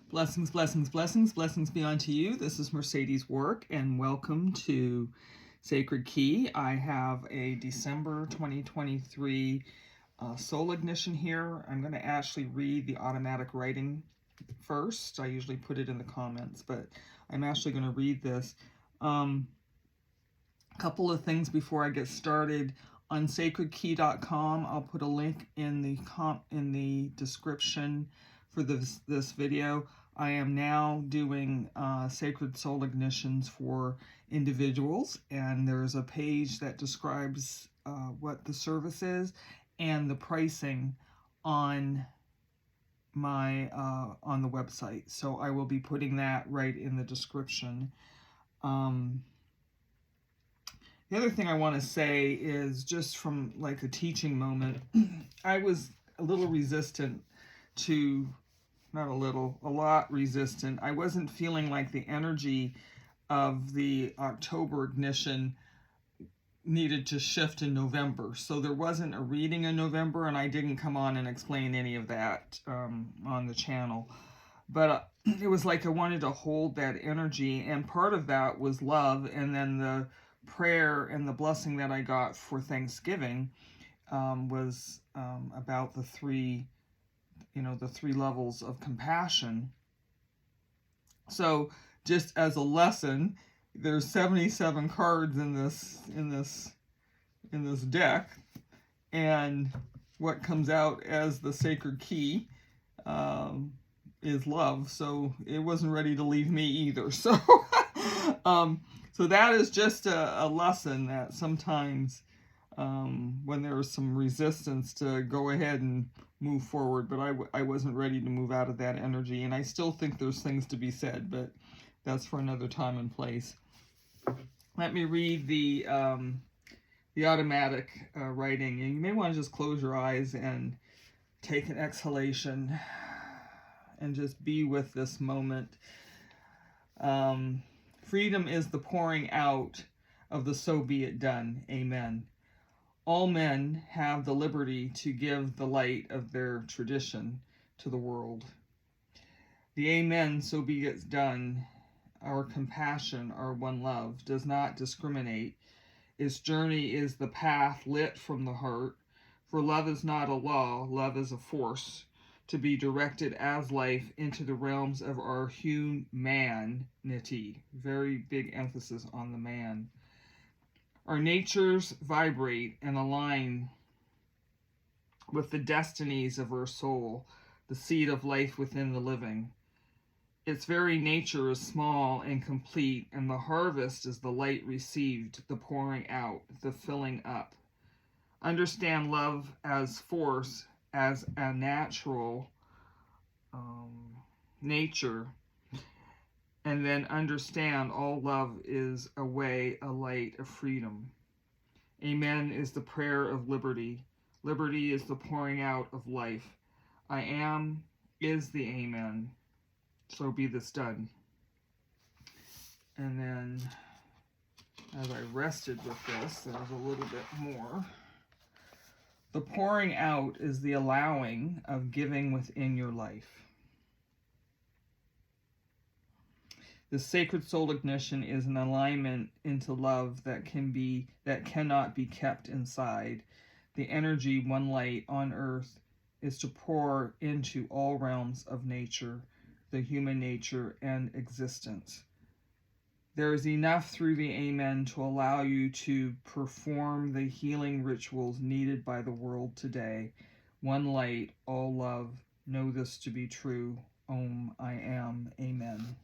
Blessings, blessings, blessings, blessings be unto you. This is Mercedes Warrick, and welcome to Sacred Key. I have a December 2023 soul ignition here. I'm going to actually read the automatic writing first. I usually put it in the comments, but I'm actually going to read this. A couple of things before I get started. On sacredqi.com, I'll put a link in the description for this video. I am now doing sacred soul ignitions for individuals, and there's a page that describes what the service is and the pricing on my on the website. So I will be putting that right in the description. The other thing I want to say is, just from like a teaching moment, I was a little resistant to, not a little, a lot resistant. I wasn't feeling like the energy of the October ignition needed to shift in November. So there wasn't a reading in November, and I didn't come on and explain any of that on the channel. But it was like I wanted to hold that energy, and part of that was love, and then the prayer and the blessing that I got for Thanksgiving was about the three levels of compassion. So just as a lesson, there's 77 cards in this deck, and what comes out as the sacred key is love. So it wasn't ready to leave me either. So so that is just a lesson that sometimes when there was some resistance, to go ahead and move forward, but I wasn't ready to move out of that energy, and I still think there's things to be said, but that's for another time and place. Let me read the automatic writing, and you may want to just close your eyes and take an exhalation and just be with this moment. Freedom is the pouring out of the so be it done. Amen. All men have the liberty to give the light of their tradition to the world. The amen, so be it done, our compassion, our one love, does not discriminate. Its journey is the path lit from the heart, for love is not a law, love is a force, to be directed as life into the realms of our humanity. Very big emphasis on the man. Our natures vibrate and align with the destinies of our soul, the seed of life within the living. Its very nature is small and complete, and the harvest is the light received, the pouring out, the filling up. Understand love as force, as a natural nature, and then understand all love is a way, a light, a freedom. Amen is the prayer of liberty. Liberty is the pouring out of life. I am is the amen. So be this done. And then, as I rested with this, there was a little bit more. The pouring out is the allowing of giving within your life. The sacred soul ignition is an alignment into love that cannot be kept inside. The energy, one light on earth, is to pour into all realms of nature, the human nature and existence. There is enough through the amen to allow you to perform the healing rituals needed by the world today. One light, all love. Know this to be true. Om, I am. Amen.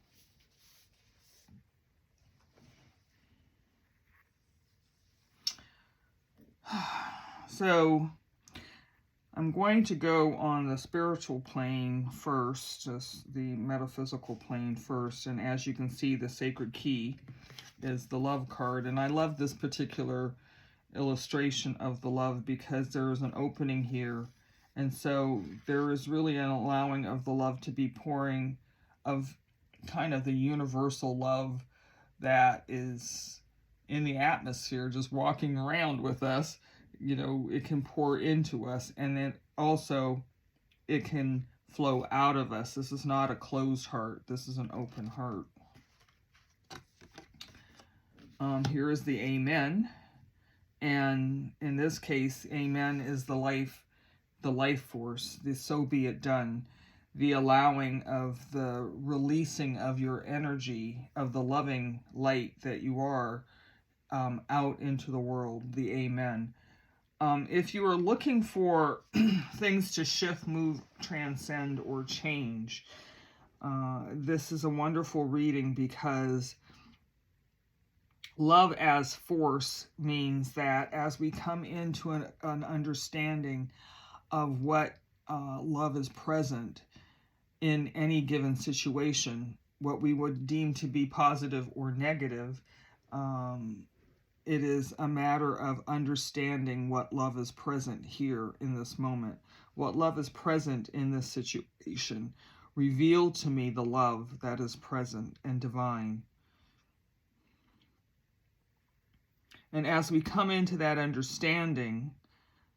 So I'm going to go on the spiritual plane first, just the metaphysical plane first. And as you can see, the sacred key is the love card. And I love this particular illustration of the love because there is an opening here. And so there is really an allowing of the love to be pouring, of kind of the universal love that is in the atmosphere, just walking around with us. You know, it can pour into us, and then also it can flow out of us. This is not a closed heart. This is an open heart. Here is the Amen. And in this case, Amen is the life force, the so be it done, the allowing of the releasing of your energy, of the loving light that you are, out into the world, the Amen. If you are looking for things to shift, move, transcend, or change, this is a wonderful reading, because love as force means that as we come into an understanding of what love is present in any given situation, what we would deem to be positive or negative, it is a matter of understanding what love is present here in this moment, what love is present in this situation. Reveal to me the love that is present and divine. And as we come into that understanding,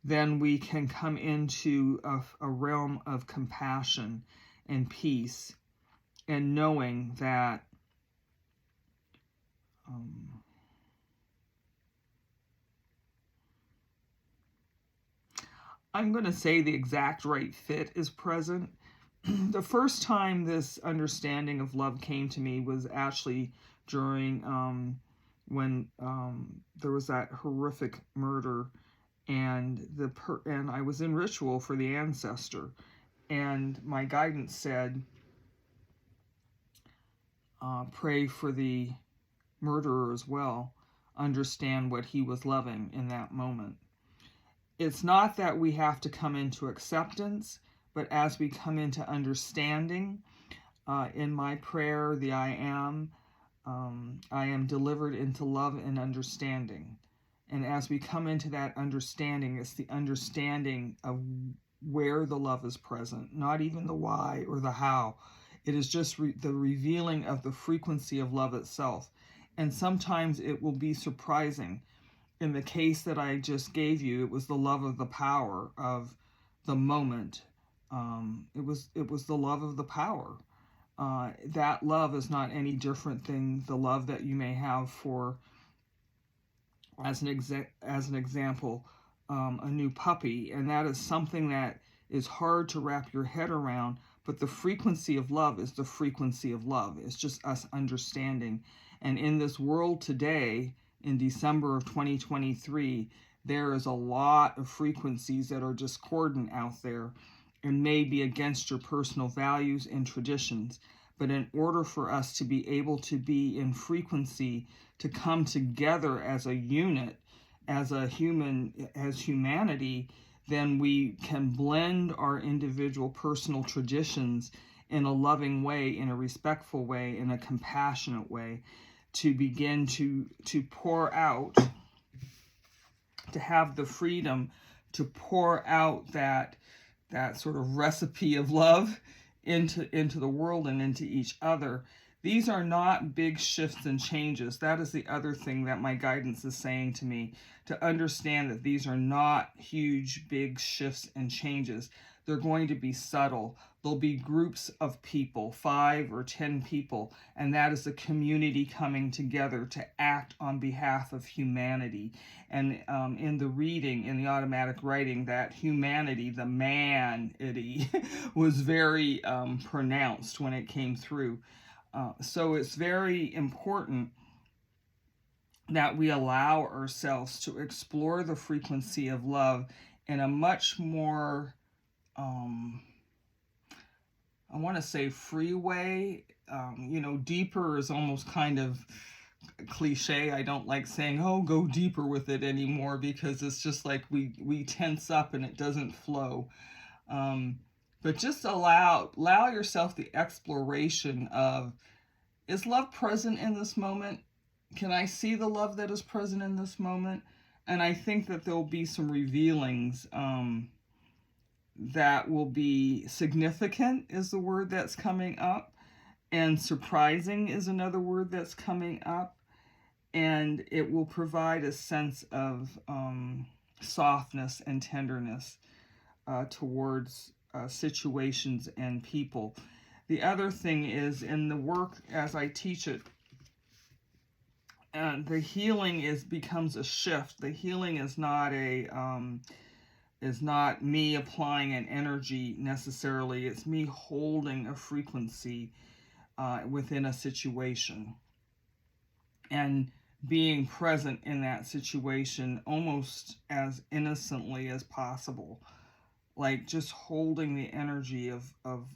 then we can come into a realm of compassion and peace, and knowing that I'm going to say the exact right fit is present. The first time this understanding of love came to me was actually during when there was that horrific murder, and I was in ritual for the ancestor, and my guidance said, pray for the murderer as well. Understand what he was loving in that moment. It's not that we have to come into acceptance, but as we come into understanding, in my prayer, the I am delivered into love and understanding. And as we come into that understanding, it's the understanding of where the love is present, not even the why or the how. It is just the revealing of the frequency of love itself. And sometimes it will be surprising. In the case that I just gave you, it was the love of the power of the moment. It was the love of the power. That love is not any different than the love that you may have for, as an example, a new puppy. And that is something that is hard to wrap your head around, but the frequency of love is the frequency of love. It's just us understanding. And in this world today, in December of 2023, there is a lot of frequencies that are discordant out there and may be against your personal values and traditions. But in order for us to be able to be in frequency, to come together as a unit, as humanity, then we can blend our individual personal traditions in a loving way, in a respectful way, in a compassionate way, to begin to pour out, to have the freedom to pour out that sort of recipe of love into the world and into each other. These are not big shifts and changes. That is the other thing that my guidance is saying to me, to understand that these are not huge, big shifts and changes. They're going to be subtle. There'll be groups of people, 5 or 10 people, and that is a community coming together to act on behalf of humanity. And in the reading, in the automatic writing, that humanity, the man-ity, was very pronounced when it came through. So it's very important that we allow ourselves to explore the frequency of love in a much more, I want to say, free way. Deeper is almost kind of cliche. I don't like saying, oh, go deeper with it anymore, because it's just like we tense up and it doesn't flow. But just allow yourself the exploration of, is love present in this moment? Can I see the love that is present in this moment? And I think that there'll be some revealings that will be significant, is the word that's coming up. And surprising is another word that's coming up. And it will provide a sense of softness and tenderness towards situations and people. The other thing is, in the work as I teach it, the healing becomes a shift. The healing is not me applying an energy necessarily. It's me holding a frequency within a situation and being present in that situation almost as innocently as possible, like just holding the energy of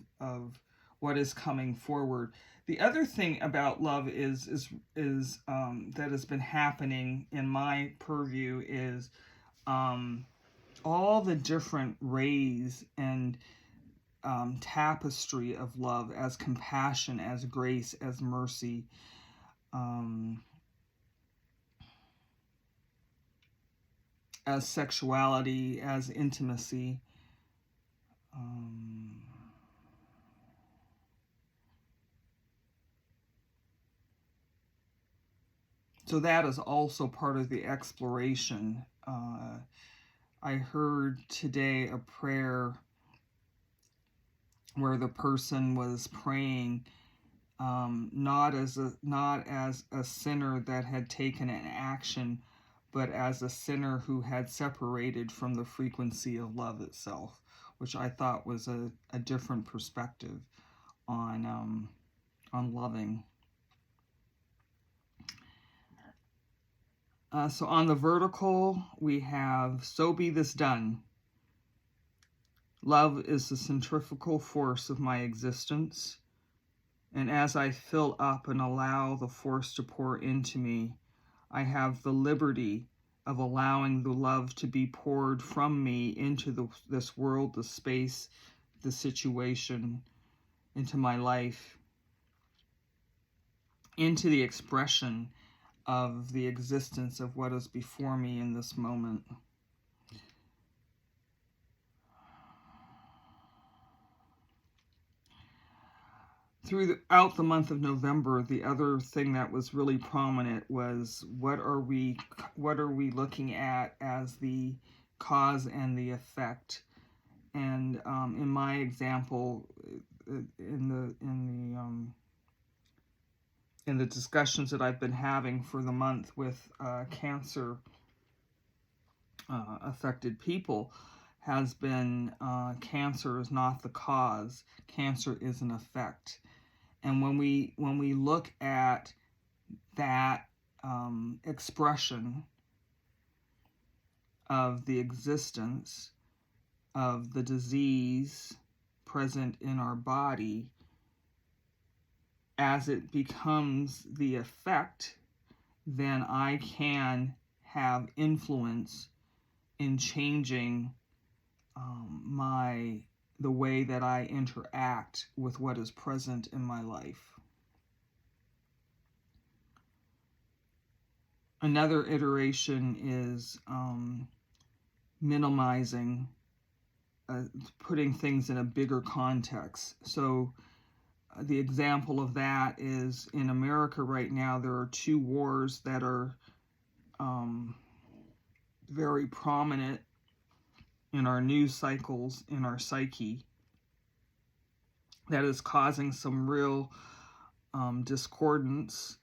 what is coming forward. The other thing about love is that has been happening in my purview is all the different rays and tapestry of love, as compassion, as grace, as mercy, as sexuality, as intimacy. So that is also part of the exploration. I heard today a prayer where the person was praying not as a sinner that had taken an action, but as a sinner who had separated from the frequency of love itself, which I thought was a different perspective on loving. So on the vertical, we have, so be this done. Love is the centrifugal force of my existence. And as I fill up and allow the force to pour into me, I have the liberty of allowing the love to be poured from me into this world, the space, the situation, into my life, into the expression of the existence of what is before me in this moment. Throughout the month of November, the other thing that was really prominent was what are we looking at as the cause and the effect. And in my example, in the discussions that I've been having for the month with cancer affected people, has been cancer is not the cause. Cancer is an effect. And when we look at that expression of the existence of the disease present in our body, as it becomes the effect, then I can have influence in changing the way that I interact with what is present in my life. Another iteration is minimizing, putting things in a bigger context. So the example of that is in America right now, there are two wars that are very prominent in our news cycles, in our psyche, that is causing some real discordance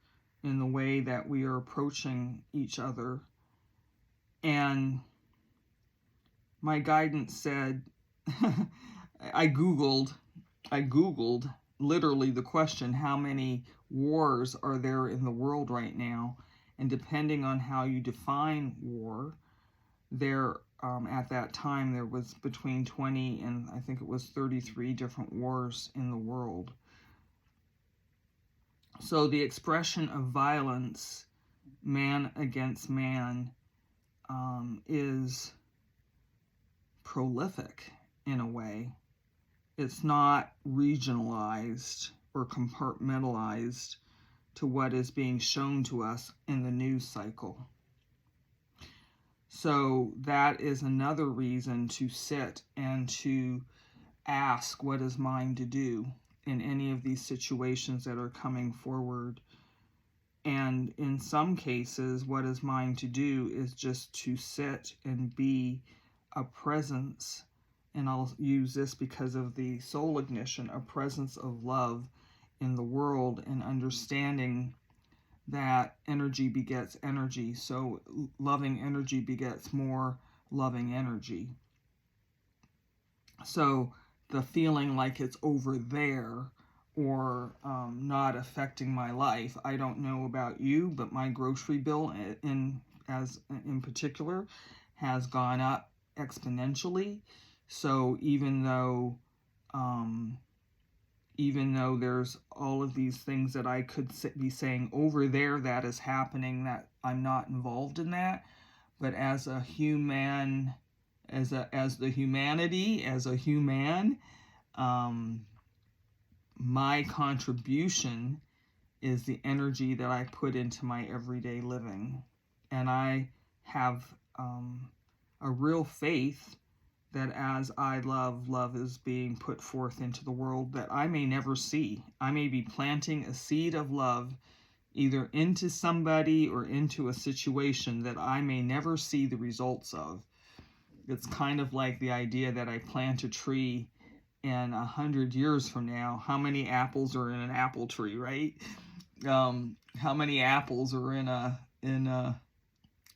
in the way that we are approaching each other. And my guidance said, I Googled literally the question, how many wars are there in the world right now? And depending on how you define war, there at that time there was between 20 and I think it was 33 different wars in the world. So the expression of violence, man against man, is prolific in a way. It's not regionalized or compartmentalized to what is being shown to us in the news cycle. So that is another reason to sit and to ask what is mine to do in any of these situations that are coming forward. And in some cases, what is mine to do is just to sit and be a presence and I'll use this because of the soul ignition, a presence of love in the world, and understanding that energy begets energy. So loving energy begets more loving energy. So the feeling like it's over there or not affecting my life. I don't know about you, but my grocery bill in particular has gone up exponentially. So even though there's all of these things that I could be saying over there that is happening, that I'm not involved in that, but as a human, as a human, my contribution is the energy that I put into my everyday living. And I have a real faith that as I love is being put forth into the world that I may never see. I may be planting a seed of love either into somebody or into a situation that I may never see the results of. It's kind of like the idea that I plant a tree, and 100 years from now, how many apples are in an apple tree, right? How many apples are in an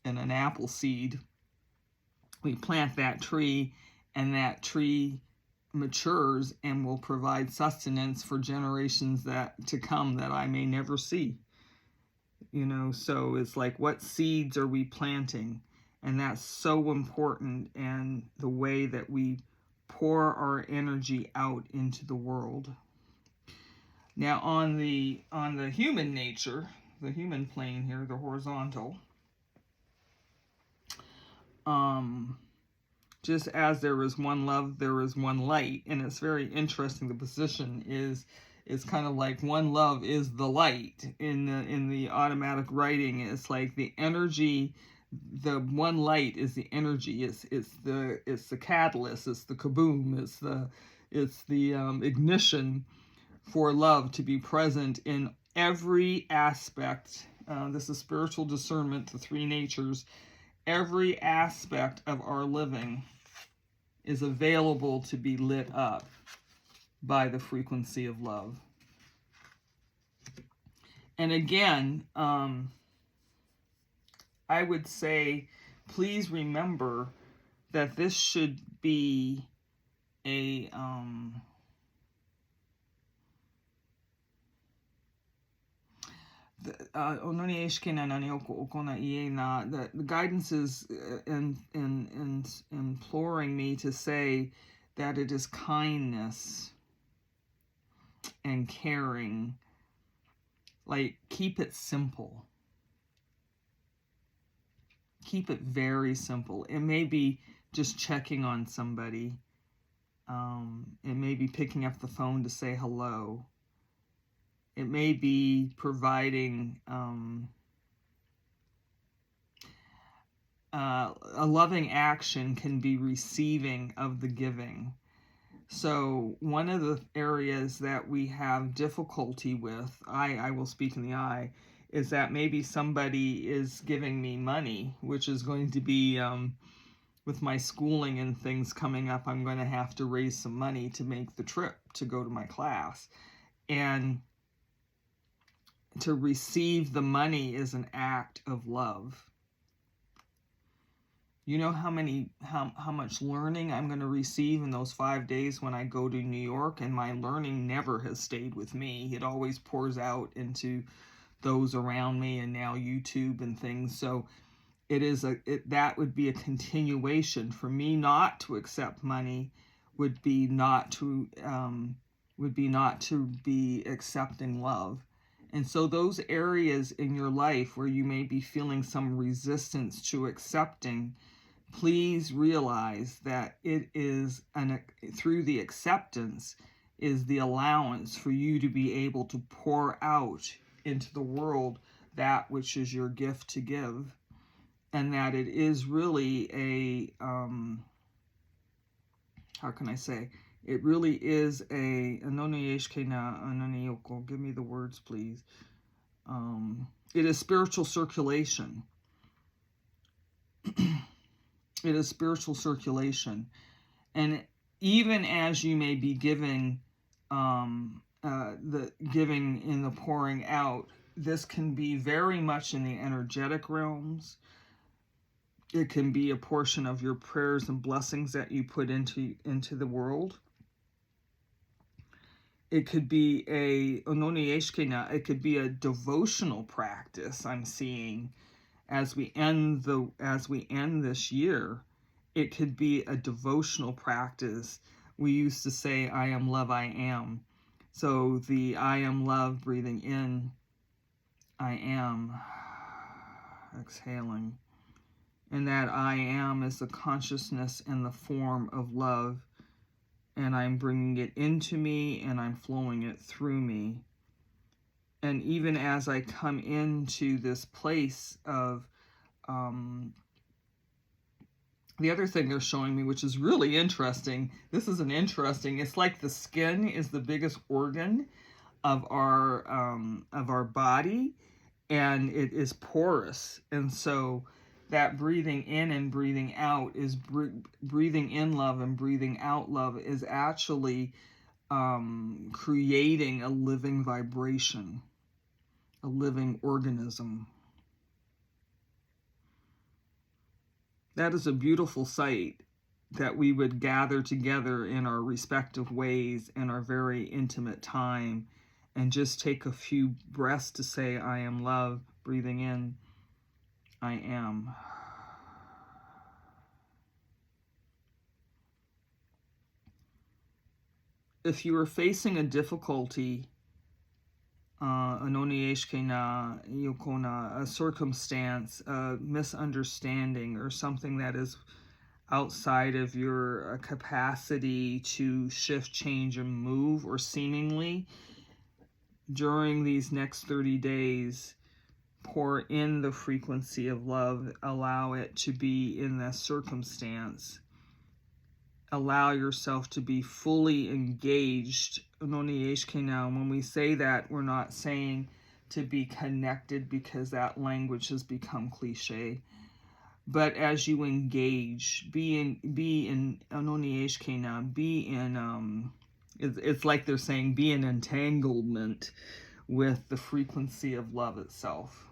apple seed? We plant that tree, and that tree matures and will provide sustenance for generations to come that I may never see. So it's like, what seeds are we planting? And that's so important, and the way that we pour our energy out into the world. Now on the human nature, the human plane here, the horizontal, just as there is one love, there is one light. And it's very interesting. The position is kind of like one love is the light. In the automatic writing, it's like the energy, the one light is the energy. It's the catalyst. It's the kaboom. It's the ignition for love to be present in every aspect. This is spiritual discernment, the three natures. Every aspect of our living is available to be lit up by the frequency of love. And again, I would say, please remember that this should be a the guidance is imploring me to say that it is kindness and caring. Like, keep it simple. Keep it very simple. It may be just checking on somebody. It may be picking up the phone to say hello. It may be providing a loving action can be receiving of the giving. So one of the areas that we have difficulty with, I will speak in the I, is that maybe somebody is giving me money, which is going to be, with my schooling and things coming up, I'm going to have to raise some money to make the trip to go to my class. And to receive the money is an act of love. You know how much learning I'm going to receive in those 5 days when I go to New York, and my learning never has stayed with me. It always pours out into those around me, and now YouTube and things. So that would be a continuation. For me not to accept money would be not to be accepting love. And so those areas in your life where you may be feeling some resistance to accepting, please realize that it is through the acceptance is the allowance for you to be able to pour out into the world that which is your gift to give. And that it is really a, how can I say? It really is give me the words, please. It is spiritual circulation. It is spiritual circulation. And even as you may be giving, the giving in the pouring out, this can be very much in the energetic realms. It can be a portion of your prayers and blessings that you put into the world. It could be it could be a devotional practice. I'm seeing as we end this year, it could be a devotional practice. We used to say, I am love, I am. So the I am love, breathing in, I am, exhaling. And that I am is the consciousness and the form of love. And I'm bringing it into me and I'm flowing it through me. And even as I come into this place of, the other thing they're showing me, which is really interesting, it's like the skin is the biggest organ of our body, and it is porous. And so that breathing in and breathing out is breathing in love and breathing out love is actually creating a living vibration, a living organism. That is a beautiful sight, that we would gather together in our respective ways in our very intimate time and just take a few breaths to say, I am love, breathing in, I am. If you are facing a difficulty, a circumstance, a misunderstanding, or something that is outside of your capacity to shift, change, and move, or seemingly, during these next 30 days, pour in the frequency of love. Allow it to be in that circumstance. Allow yourself to be fully engaged. When we say that, we're not saying to be connected, because that language has become cliche. But as you engage, it's like they're saying, be in entanglement with the frequency of love itself.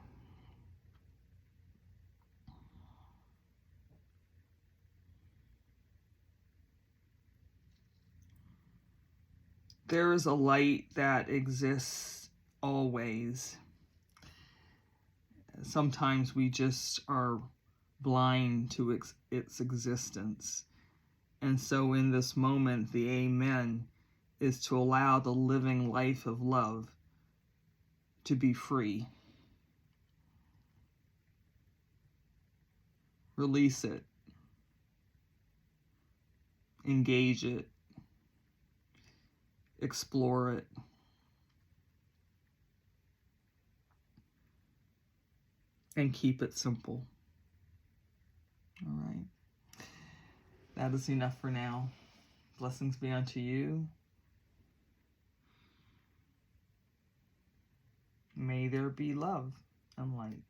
There is a light that exists always. Sometimes we just are blind to its existence. And so in this moment, the amen is to allow the living life of love to be free. Release it. Engage it. Explore it. And keep it simple. All right. That is enough for now. Blessings be unto you. May there be love and light.